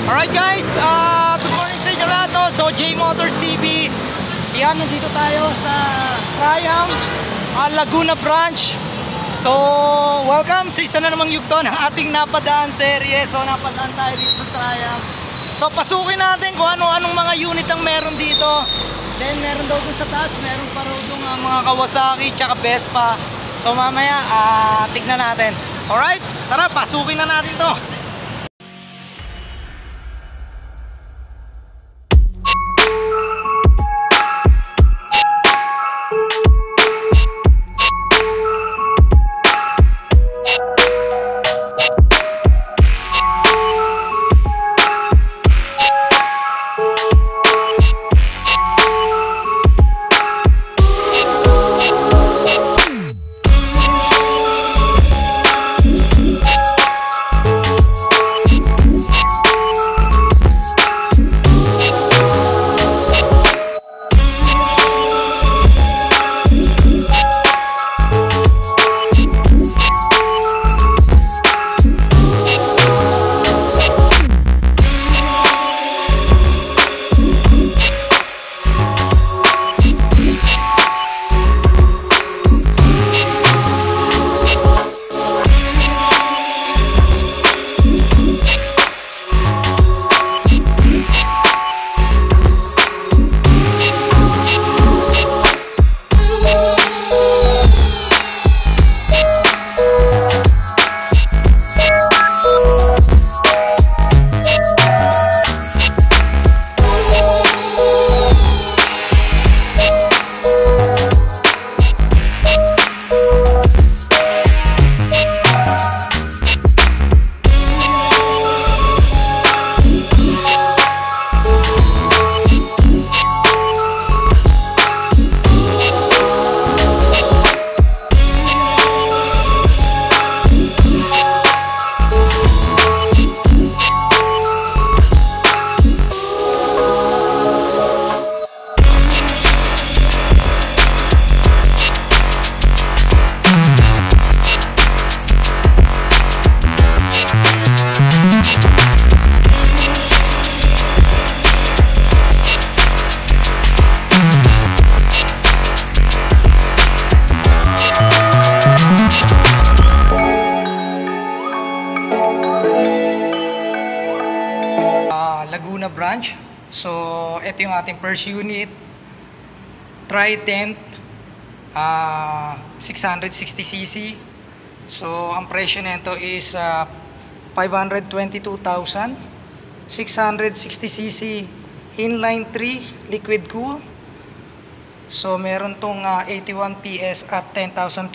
Alright guys, good morning sa inyo lahat, no? So J Motors TV. Yan, nandito tayo sa Triumph Laguna branch. So welcome sa isa na namang yugto ng ating napadaan serye. So napadaan tayo dito sa Triumph. So pasukin natin kung ano-anong mga unit ang meron dito. Then meron daw dun sa taas, meron pa raw dun mga Kawasaki tsaka Vespa. So mamaya tignan natin. Alright, tara pasukin na natin to. Laguna branch. So ito yung ating first unit, Trident 660cc. So ang presyo nito is 522,000. 660cc inline 3 liquid cool. So meron tong 81 PS at 10,250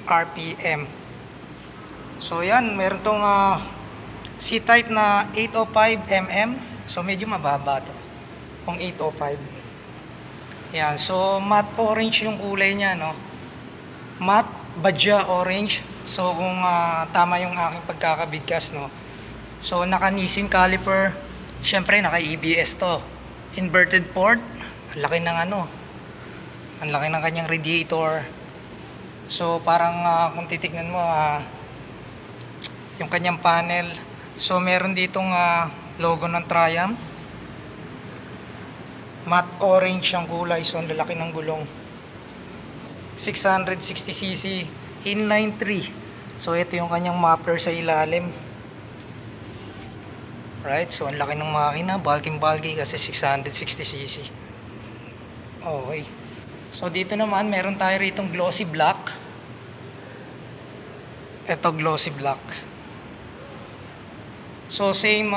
RPM. So yan, meron tong seat height na 805mm. So medyo mababa to, kung 805. Yan, so matte orange yung kulay niya, no? Matte badja orange. So kung tama yung aking pagkakabigkas, no? So naka Nissin caliper. Syempre naka EBS to. Inverted port. Ang laki ng ang laki ng kanyang radiator. So parang kung titignan mo yung kanyang panel. So meron ditong logo ng Triumph. Matte orange ang kulay. So ang lalaki ng gulong. 660cc inline 3. So ito yung kanyang muffler sa ilalim. Right, so ang laki ng makina, bulky kasi 660cc. Okay. So dito naman meron tayo ritong glossy black. Ito glossy black. So same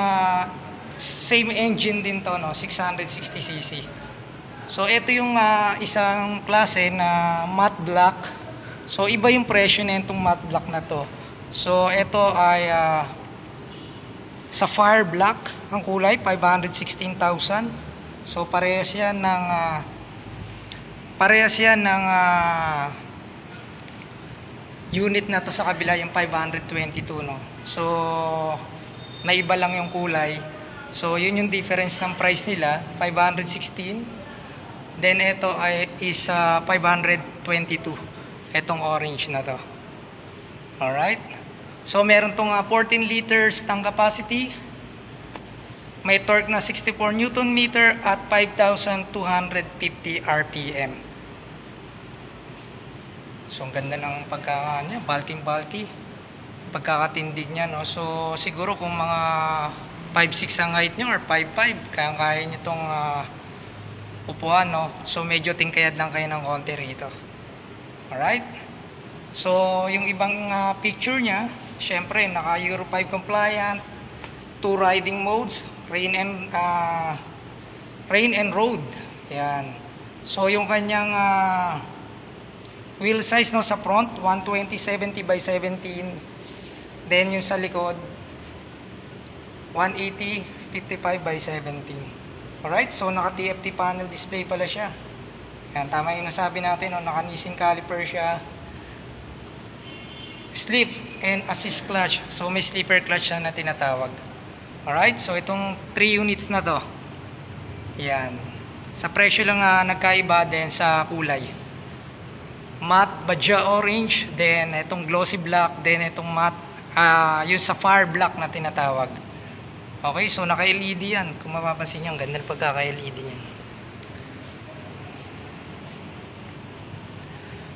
engine din to, no, 660cc. So ito yung isang klase na matte black. So iba yung presyo nitong matte black na to. So ito ay sapphire black ang kulay, 516,000. So parehas yan ng unit na to sa kabila, yung 522, no. So naiba lang yung kulay. So yun yung difference ng price nila, 516. Then ito is 522. Etong orange na to. Alright. So meron tong 14 liters tank capacity. May torque na 64 Newton meter at 5,250 RPM. So ang ganda ng pagkakanya, bulky, pagkakatindig niya, no. So siguro kung mga 5'6" ang height nyo or 5'5", kaya nyo itong upuan, no. So medyo tingkayad lang kayo ng konti rito. Alright. So yung ibang picture niya, syempre naka Euro 5 compliant, 2 riding modes, rain and road. Yan. So yung kanyang wheel size, no, sa front 120/70 by 17. Then yung sa likod 180/55 by 17. Alright, so naka TFT panel display pala siya. Yan, tama yung nasabi natin, no, naka Nissin caliper siya. Slip and assist clutch. So may slipper clutch na tinatawag. Alright, so itong 3 units na to, yan, sa presyo lang nagkaiba din sa kulay. Matte Badja orange, then itong glossy black, then itong matte yung sapphire black na tinatawag. Okay, so naka LED yan. Kung mapapansin nyo, ang ganda ng pagkaka LED niyan.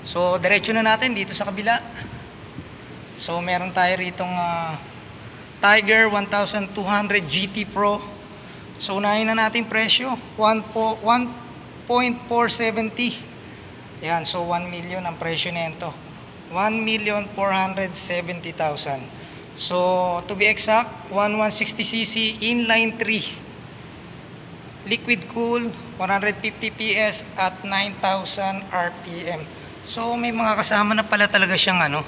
So diretso na natin dito sa kabila. So meron tayo ritong Tiger 1200 GT Pro. So unahin na natin presyo, 1.470. Yan, so 1 million ang presyo nito. 1,470,000. So to be exact, 1160cc inline 3. Liquid cool, 150 PS at 9,000 RPM. So may mga kasama na pala talaga siyang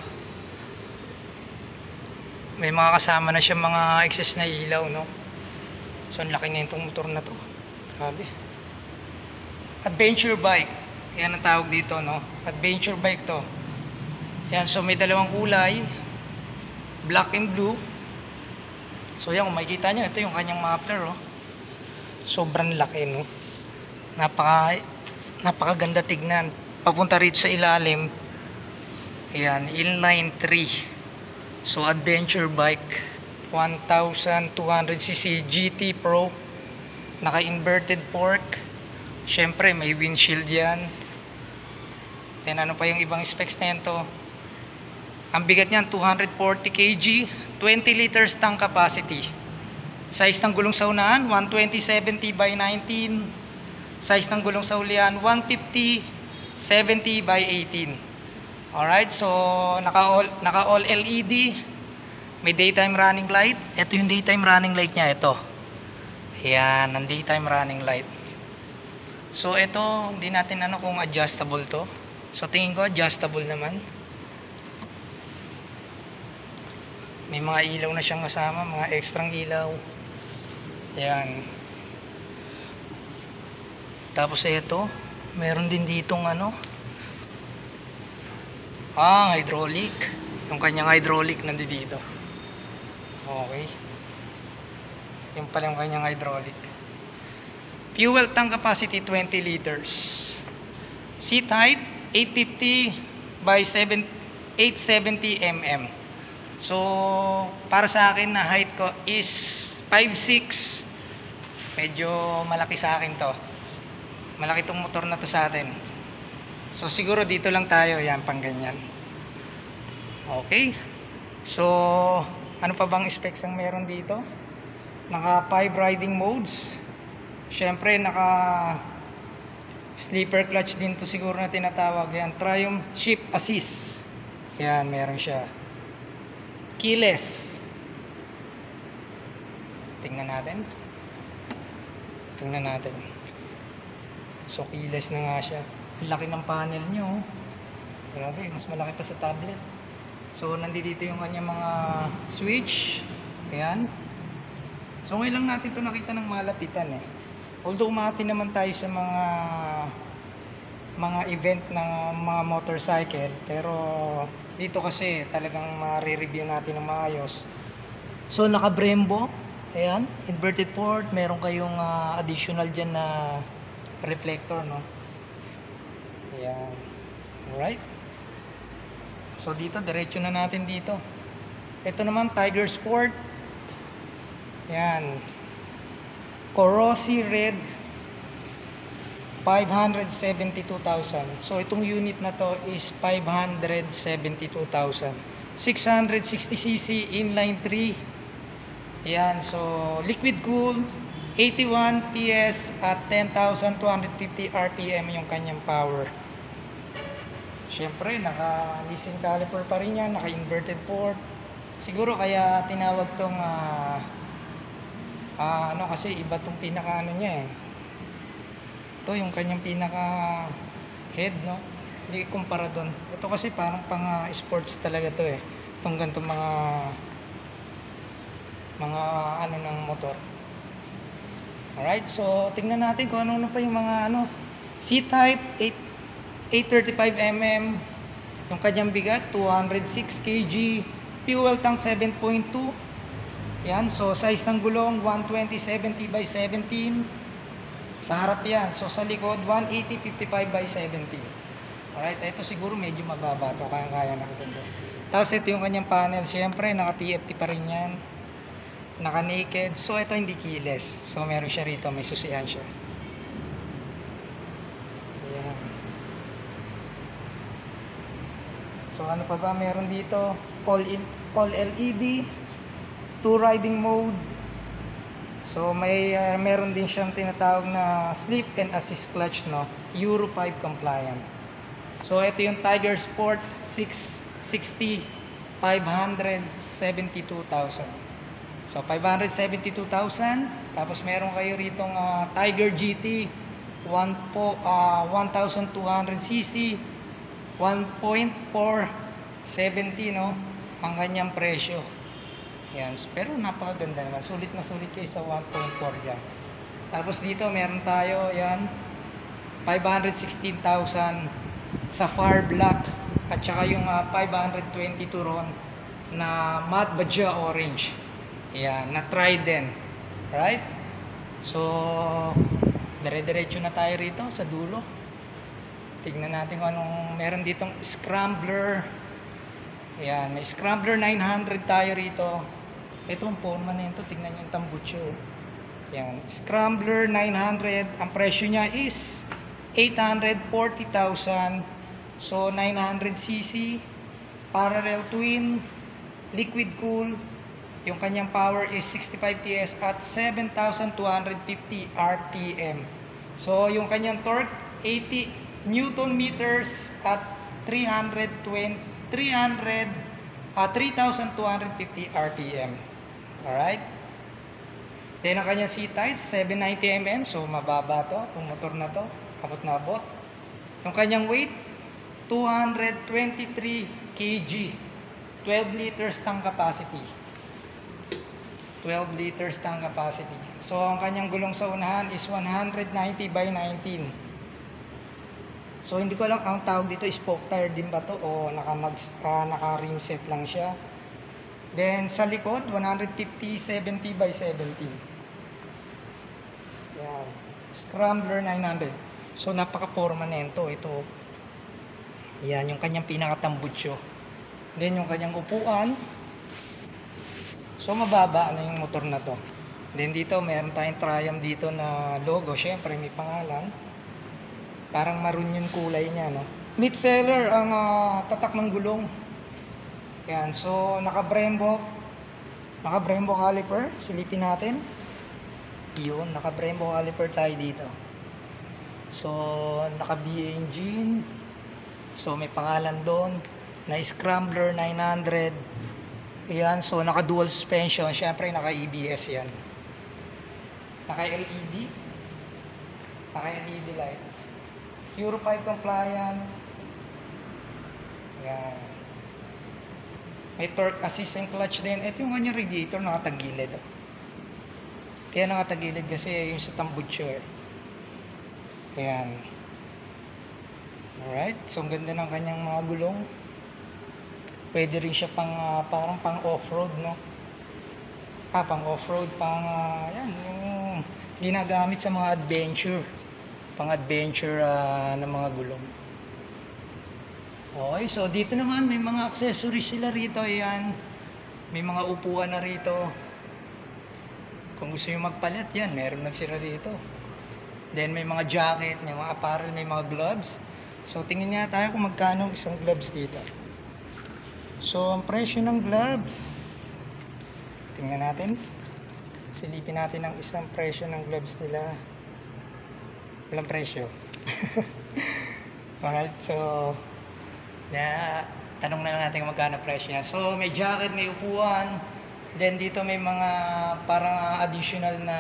may mga kasama na siyang mga excess na ilaw, no. So ang laki na itong motor na to. Grabe. Adventure bike. Yan ang tawag dito, no. Adventure bike to. Yan, so may dalawang kulay, black and blue. So yan, kung makikita nyo, ito yung kanyang muffler, oh. Sobrang laki, no. Napakaganda tignan. Papunta rito sa ilalim. Yan, inline 3. So adventure bike, 1200cc GT Pro. Naka inverted fork. Syempre may windshield yan. Then ano pa yung ibang specs nito? Ang bigat niyan 240 kg, 20 liters tank capacity. Size ng gulong sa unahan 120/70 by 19. Size ng gulong sa ulihan 150/70 by 18. Alright, so naka all LED. May daytime running light. Ito yung daytime running light niya, ito. Yan, ang daytime running light. So ito, hindi natin kung adjustable to. So tingin ko adjustable naman. May mga ilaw na siyang kasama, mga extrang ilaw. Yan. Tapos ito, meron din ditong hydraulic. Yung kanyang hydraulic nandito. Okay. Yung pala yung kanyang hydraulic. Fuel tank capacity 20 liters. Seat height 850 by 870 mm. So para sa akin na height ko is 5'6". Medyo malaki sa akin to. Malaki tong motor na to sa atin. So siguro dito lang tayo, yan, pang ganyan. Okay. So ano pa bang specs ang meron dito? Naka 5 riding modes. Syempre naka sleeper clutch din to siguro na tinatawag. Yan, Triumph Shift Assist. Yan, meron siya. Keyless. Tingnan natin. So keyless na nga siya. Ang laki ng panel nyo. Grabe, mas malaki pa sa tablet. So nandito yung kanyang mga switch. Ayan. So ngayon lang natin ito nakita ng malapitan eh. Although umati naman tayo sa mga event ng mga motorcycle, pero dito kasi talagang ma-review natin ng maayos. So naka Brembo, ayan, inverted port, meron kayong additional dyan na reflector, no. Ayan. Alright. So dito, diretso na natin dito. Ito naman, Tiger Sport. Ayan. Corrosi Red 572,000. So itong unit na to is 572,000. 660cc inline 3. Yan, so liquid cooled, 81 PS at 10,250 RPM yung kanyang power. Syempre, naka leasing caliper pa rin yan, naka inverted port. Siguro kaya tinawag tong ano, kasi iba tong pinaka ano niya eh. Ito yung kanyang pinaka head, no? Hindi kumpara doon. Ito kasi parang pang sports talaga to eh. Itong ganitong mga ano ng motor. Alright, so tingnan natin kung ano pa yung mga ano. C-type 835mm, yung kanyang bigat 206 kg, fuel tank 7.2. Yan, so size ng gulong 120/70 by 17. Sa harap yan. So sa likod 180/55 by 17. Alright, ito siguro medyo mababa to, kaya na ito. Tapos ito yung kanyang panel, syempre naka TFT pa rin yan, naka naked. So ito hindi keyless, so meron siya rito, may susian siya. Ayan. So ano pa ba meron dito? All LED, 2 riding mode. So meron din siyang tinatawag na sleep and assist clutch, no? Euro 5 compliant. So ito yung Tiger Sports 660, 572,000. So 572,000. Tapos meron kayo ritong Tiger GT 1,200cc, 1.470, no? Ang kanyang presyo. Yan, pero napakaganda naman. Sulit na sulit kayo sa 1.4 yan. Tapos dito meron tayo, yan, 516,000 Sapphire Black at saka yung 522 ron na matte Badja Orange. Yan, na Trident. Right? So dire-diretso na tayo rito sa dulo. Tignan natin kung anong meron ditong Scrambler. Yan, may Scrambler 900 tayo rito. Itong forma na ito, tignan nyo yung tambucho. Yan, Scrambler 900, ang presyo niya is 840,000. So 900cc, parallel twin, liquid cool. Yung kanyang power is 65 PS at 7,250 RPM. So yung kanyang torque 80 Newton meters at 3,250 RPM. Alright. Then ang kanyang seat height 790mm, so mababa to, itong motor na to, abot na abot. Yung kanyang weight 223 kg, 12 liters tank capacity. 12 liters tank capacity. So ang kanyang gulong sa unahan is 190/19. So hindi ko alam ang tawag dito, spoke tire din ba to o naka rim set lang siya. Then sa likod 150/70/17. Yan, Scrambler 900. So napaka-permanento ito. Yan yung kanyang pinakatambucho. Then yung kanyang upuan, so mababa ano yung motor na to. Then dito meron tayong Triumph dito na logo, syempre may pangalan. Parang maroon yung kulay niya, no? Mid seller ang tatak ng gulong. Yan, so naka Brembo caliper, silipin natin. Yun, naka Brembo caliper tayo dito. So naka BA engine. So may pangalan doon na Scrambler 900. Yan, so naka dual suspension, syempre naka EBS yan. Naka LED light. Euro 5 compliant. Yan. May torque assist and clutch din. Ito yung kanyang radiator, nakatagilid. Kaya nakatagilid kasi yung sa tambucho eh. Ayan. Alright. So ang ganda ng kanyang mga gulong. Pwede rin siya pang parang pang off-road, no? Pang off-road, yan, yung ginagamit sa mga adventure. Pang adventure ng mga gulong. Okay, so dito naman may mga accessories sila rito, ayan. May mga upuan na rito. Kung gusto nyo magpalit, yan, meron na sila dito. Then may mga jacket, may mga apparel, may mga gloves. So tingin nga tayo kung magkano ang isang gloves dito. So ang presyo ng gloves, tingnan natin. Silipin natin ang isang presyo ng gloves nila. Walang presyo. Alright, so tanong na lang natin kung magkano presyo niya. So may jacket, may upuan. Then dito may mga parang additional na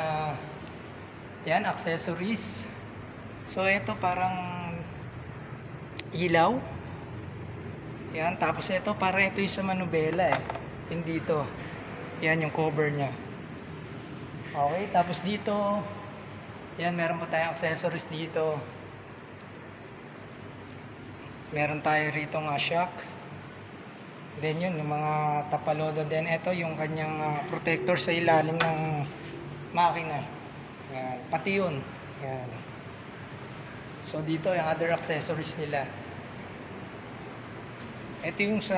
yan, accessories. So ito parang ilaw. Yan, tapos ito parang ito yung sa manubela eh. Yung dito. Yan yung cover niya. Okay, tapos dito yan, meron pa tayong accessories dito. Meron tayo rito nga shock. Then yun, yung mga tapalodo. Then ito yung kanyang protector sa ilalim ng makina. Yan, pati yun. Yan. So dito yung other accessories nila. Ito yung sa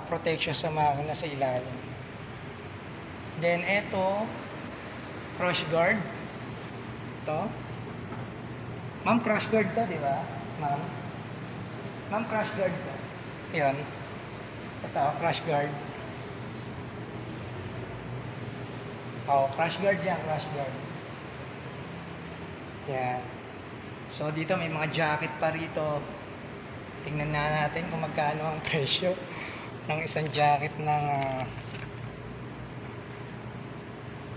protection sa makina sa ilalim. Then ito crash guard. Ito. Ma'am, crash guard to, di ba? Ma'am. Ma'am, crash guard to. Yan. Ito, crash guard. Oh, crash guard yan, crash guard. Yan. So dito may mga jacket pa rito. Tingnan na natin kung magkano ang presyo ng isang jacket ng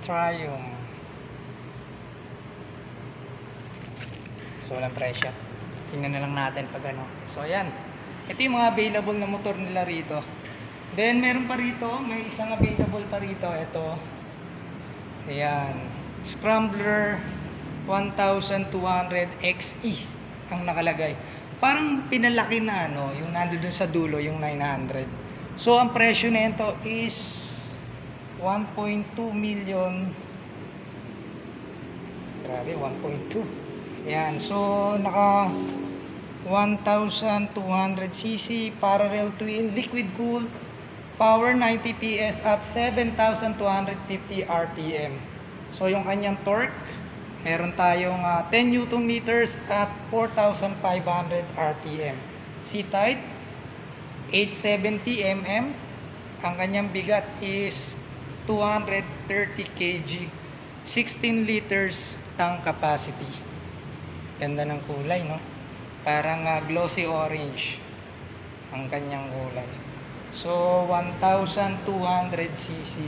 Triumph. So walang presyo. Tingnan na lang natin pag ano. So ayan. Ito yung mga available na motor nila rito. Then meron pa rito, may isang available pa rito. Ito. Ayan. Scrambler 1200 XE ang nakalagay. Parang pinalaki na ano, yung nandoon sa dulo, yung 900. So ang presyo nito is 1.2 million. Grabe, 1.2. Ayan, so naka 1200cc parallel twin liquid cool, power 90 PS at 7,250 RPM. So yung kanyang torque, meron tayong 10 Newton meters at 4,500 RPM. C-type 870 mm. Ang kanyang bigat is 230 kg. 16 liters tank capacity. Ganda ng kulay, no? Parang glossy orange ang kanyang kulay. So 1,200cc.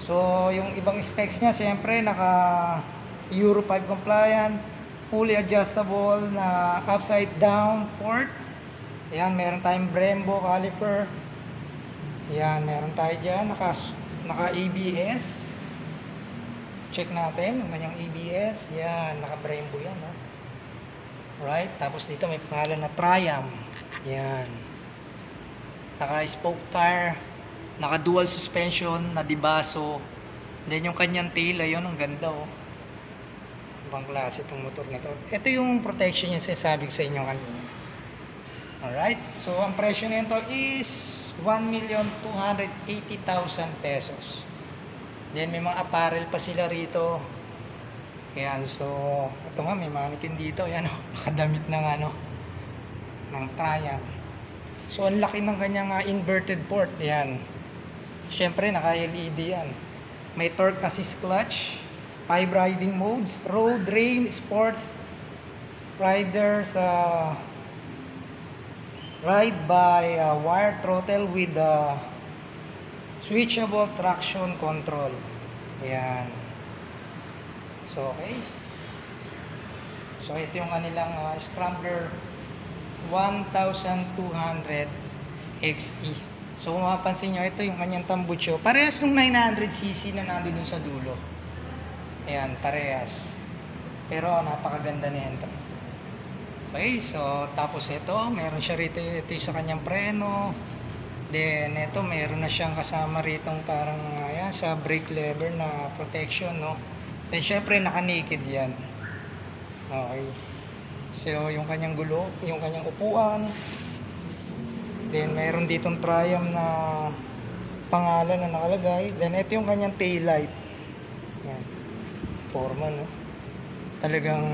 So yung ibang specs niya, siyempre naka Euro 5 compliant, fully adjustable na upside down port. Ayan, meron tayong Brembo caliper. Ayan, meron tayo dyan naka ABS. Check natin yung kanyang ABS. Yan, naka Brembo yan, no? Right, tapos dito may pangalan na Triumph. Yan, naka spoke tire, naka dual suspension na dibaso. Then yung kanyang tail, ayun, ang ganda, oh. Ibang klase itong motor na to. Ito yung protection yung sinasabi sa inyo kanina. Alright, so ang presyo nito is 1,280,000 pesos. Then may mga apparel pa sila rito. Ayan, so ito nga, may mannequin dito. Ayan, nakadamit ng ano, ng Triumph. So ang laki ng kanyang inverted port. Ayan, syempre naka LED yan. May torque assist clutch, 5 riding modes, road, rain, sports, rider sa ride by wire throttle with switchable traction control. Ayan. So okay. So ito yung kanilang Scrambler 1200 XE. So kung mapapansin nyo, ito yung kanyang tambucho. Parehas ng 900cc na nandun sa dulo. Ayan, parehas. Pero napakaganda nito. Okay, so tapos ito, meron siya rito, ito yung sa kanyang preno. Then ito, meron na siyang kasama ritong parang ayan, sa brake lever na protection, no? Then syempre naka-naked yan. Okay. So yung kanyang gulo, yung kanyang upuan. Then meron ditong Triumph na pangalan na nakalagay. Then ito yung kanyang tail light. Yan. forma, no? Talagang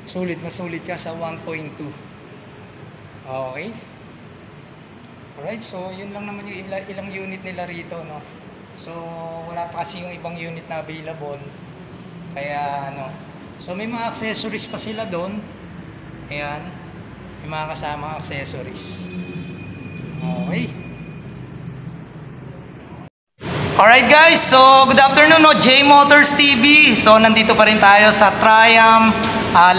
sulit na sulit ka sa 1.2. Okay. Alright, so yun lang naman yung ilang unit nila rito, no? So wala pa kasi yung ibang unit na available. Kaya ano, so may mga accessories pa sila doon. Ayan, may mga kasamang accessories. Okay. Alright guys, so good afternoon, no? J Motors TV. So nandito pa rin tayo sa Triumph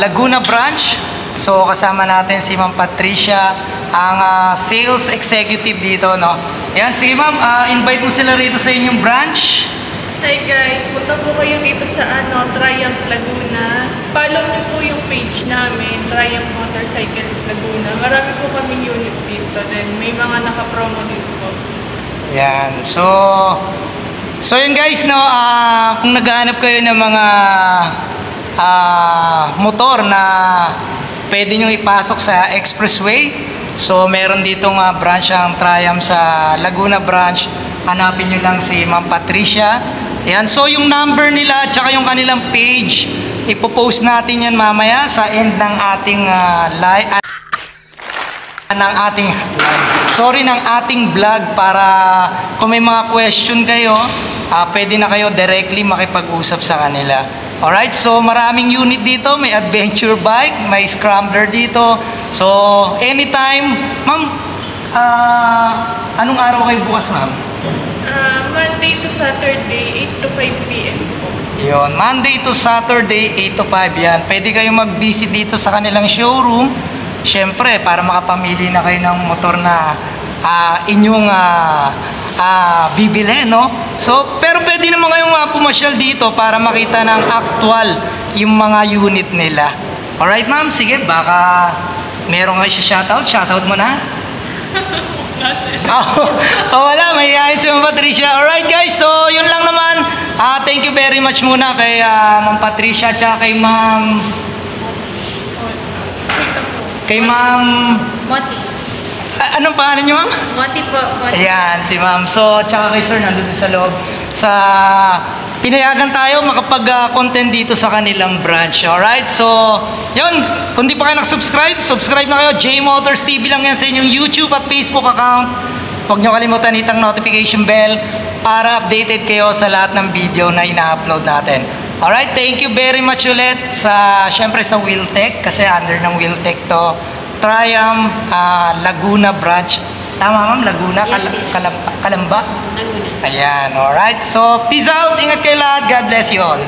Laguna branch. So kasama natin si Ma'am Patricia, ang sales executive dito, no? Ayan, sige ma'am, invite mo sila rito sa inyong branch. Hi guys, punta po kayo dito sa Triumph Laguna. Follow niyo po yung page namin, Triumph Motorcycles Laguna. Marami po kaming unit dito, then may mga naka-promo din po. Yan. So yun guys, no, kung naghahanap kayo ng mga motor na pwede nyo ipasok sa expressway, so meron ditong branch ang Triumph sa Laguna branch. Hanapin nyo lang si Ma'am Patricia. Yan. So yung number nila at yung kanilang page, ipopost natin yan mamaya sa end ng ating live. Ng ating vlog, para kung may mga question kayo, pwede na kayo directly makipag-usap sa kanila. Alright, so maraming unit dito, may adventure bike, may scrambler dito. So anytime, ma'am, anong araw kayo bukas, ma'am? Monday to Saturday, 8 to 5 p.m. po. Yun, Monday to Saturday, 8 to 5 yan. Pwede kayo mag-visit dito sa kanilang showroom. Siyempre, para makapamili na kayo ng motor na inyong bibili, no? So, pero pwede naman kayong pumasyal dito para makita ng actual yung mga unit nila. Alright, ma'am, sige, baka meron kayo siya shoutout mo na. Wala, mahihayin si Ma'am Patricia. Alright guys, so yun lang naman. Thank you very much muna kay Ma'am Patricia at kay Ma'am Moti. Anong pangalan niyo, ma'am? Moti po. Moti. Ayan, si ma'am. So, tsaka kay sir, nandun sa loob. Pinayagan tayo makapag-content dito sa kanilang branch. Alright? So, yun. Kung di pa kayo subscribe na kayo. J Motors TV lang yan sa inyong YouTube at Facebook account. Huwag nyo kalimutan itang notification bell para updated kayo sa lahat ng video na ina-upload natin. Alright, thank you very much ulit syempre sa Wheeltech, kasi under ng Wheeltech to. Triumph Laguna branch. Tama ma'am, Laguna? Yes, yes. Kalamba? Laguna. Ayan, alright. So, peace out. Ingat kayo lahat. God bless you all.